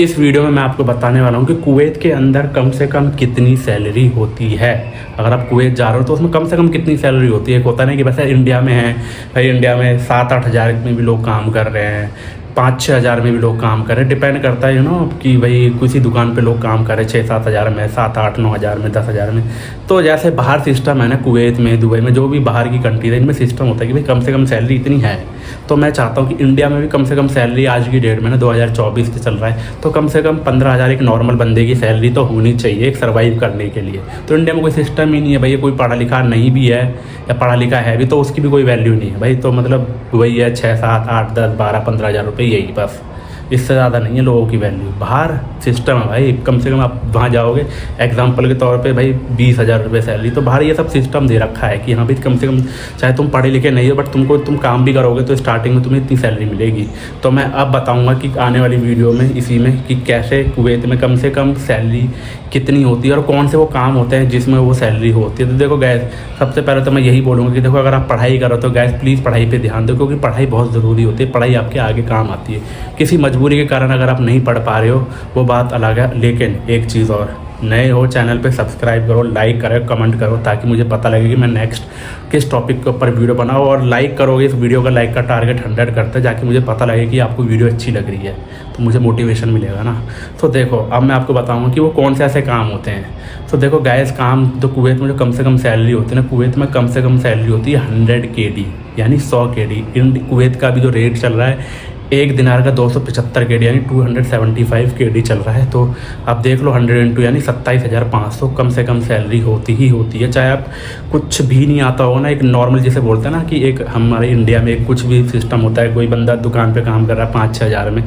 इस वीडियो में मैं आपको बताने वाला हूँ कि कुवैत के अंदर कम से कम कितनी सैलरी होती है। अगर आप कुवैत जा रहे हो तो उसमें कम से कम कितनी सैलरी होती है। एक होता नहीं कि वैसे इंडिया में है भाई, इंडिया में 7-8 हज़ार में भी लोग काम कर रहे हैं, 5-6 हज़ार में भी लोग काम कर रहे हैं। डिपेंड करता है कि भाई किसी दुकान पे लोग काम कर रहे हैं 6-7 हज़ार में, 7-8-9 हज़ार में, 10 हज़ार में। तो जैसे बाहर सिस्टम है ना, कुवैत में, दुबई में, जो भी बाहर की कंट्री है, इनमें सिस्टम होता है कि भाई कम से कम सैलरी इतनी है। तो मैं चाहता हूँ कि इंडिया में भी कम से कम सैलरी आज की डेट में ना 2024 से चल रहा है तो कम से कम 15 हज़ार एक नॉर्मल बंदे की सैलरी तो होनी चाहिए एक सर्वाइव करने के लिए। तो इंडिया में कोई सिस्टम ही नहीं है भाई, कोई पढ़ा लिखा नहीं भी है या पढ़ा लिखा है भी तो उसकी भी कोई वैल्यू नहीं है भाई। तो मतलब वही है 6-7-8-10-12-15 हज़ार रुपये, यही बस, इससे ज़्यादा नहीं है लोगों की वैल्यू। बाहर सिस्टम है भाई, कम से कम आप वहाँ जाओगे एग्जांपल के तौर पे भाई 20 हज़ार रुपये सैलरी, तो बाहर ये सब सिस्टम दे रखा है कि हाँ भाई कम से कम चाहे तुम पढ़े लिखे नहीं हो बट तुम काम भी करोगे तो स्टार्टिंग में तुम्हें इतनी सैलरी मिलेगी। तो मैं अब बताऊँगा कि आने वाली वीडियो में इसी में कि कैसे कुवैत में कम से कम सैलरी कितनी होती है और कौन से वो काम होते हैं जिसमें वो सैलरी होती है। तो देखो गैस, सबसे पहले तो मैं यही बोलूँगा कि देखो अगर आप पढ़ाई करो तो गैस प्लीज़ पढ़ाई पे ध्यान दो, क्योंकि पढ़ाई बहुत ज़रूरी होती है। पढ़ाई आपके आगे काम आती है। किसी मजबूरी के कारण अगर आप नहीं पढ़ पा रहे हो वो बात अलग है, लेकिन एक चीज़ और, नए हो चैनल पे सब्सक्राइब करो, लाइक करो, कमेंट करो, ताकि मुझे पता लगे कि मैं नेक्स्ट किस टॉपिक के ऊपर वीडियो बनाऊँ। और लाइक करोगे, इस वीडियो का लाइक का टारगेट 100 करते हैं, जाकि मुझे पता लगे कि आपको वीडियो अच्छी लग रही है, तो मुझे मोटिवेशन मिलेगा ना। तो देखो अब मैं आपको बताऊँगा कि वो कौन से ऐसे काम होते हैं। तो देखो गैस, काम तो कुवैत में जो कम से कम सैलरी होती है ना, कुवैत में कम से कम सैलरी होती है 100 KD, यानी 100 KD। कुवैत का भी जो रेट चल रहा है एक दिनार का 275 KD यानी 275 KD चल रहा है। तो आप देख लो 100 इंटू यानी 27,500 कम से कम सैलरी होती ही होती है। चाहे आप कुछ भी नहीं आता हो ना, एक नॉर्मल जिसे बोलते हैं ना कि एक हमारे इंडिया में एक कुछ भी सिस्टम होता है, कोई बंदा दुकान पे काम कर रहा है 5-6 हज़ार में,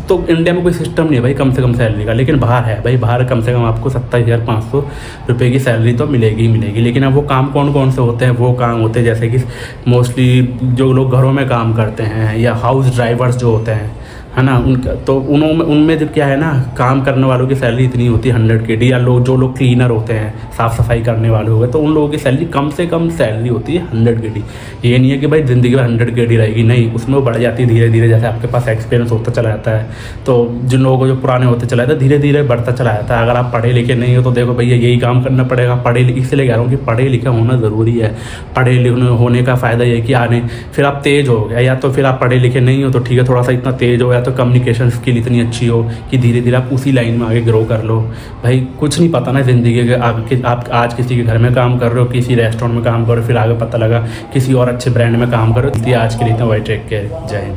तो इंडिया में कोई सिस्टम नहीं है भाई कम से कम सैलरी का। लेकिन बाहर है भाई, बाहर कम से कम आपको 27,500 रुपये की सैलरी तो मिलेगी ही मिलेगी। लेकिन अब वो काम कौन कौन से होते हैं, वो काम होते हैं जैसे कि मोस्टली जो लोग घरों में काम करते हैं या हाउस ड्राइवर्स जो होते हैं, है ना, उनका तो उनमें जब क्या है ना, काम करने वालों की सैलरी इतनी होती है 100 KD। या जो लोग क्लीनर होते हैं, साफ़ सफाई करने वाले हो गए, तो उन लोगों की सैलरी कम से कम सैलरी होती है 100 KD। ये नहीं है कि भाई ज़िंदगी में 100 KD रहेगी, नहीं, उसमें वो बढ़ जाती है धीरे धीरे, जैसे आपके पास एक्सपीरियंस होता चला जाता है। तो जिन लोगों को जो पुराने होते चला जाता है धीरे धीरे बढ़ता चला जाता है। अगर आप पढ़े लिखे नहीं हो तो देखो भैया यही काम करना पड़ेगा। इसलिए कह रहा हूँ कि पढ़े लिखे होना ज़रूरी है। पढ़े लिखे होने का फ़ायदा ये है कि फिर आप तेज़ हो गए, या तो फिर आप पढ़े लिखे नहीं हो तो ठीक है, थोड़ा सा इतना तेज़ हो, या तो कम्युनिकेशन स्किल इतनी अच्छी हो कि धीरे धीरे आप उसी लाइन में आगे ग्रो कर लो। भाई कुछ नहीं पता ना ज़िंदगी के आगे, आप आज किसी के घर में काम कर रहे हो, किसी रेस्टोरेंट में काम कर रहे हो, फिर आगे पता लगा किसी और अच्छे ब्रांड में काम कर रहे हो। आज के लिए तो वही टेक केयर, जय हिंद।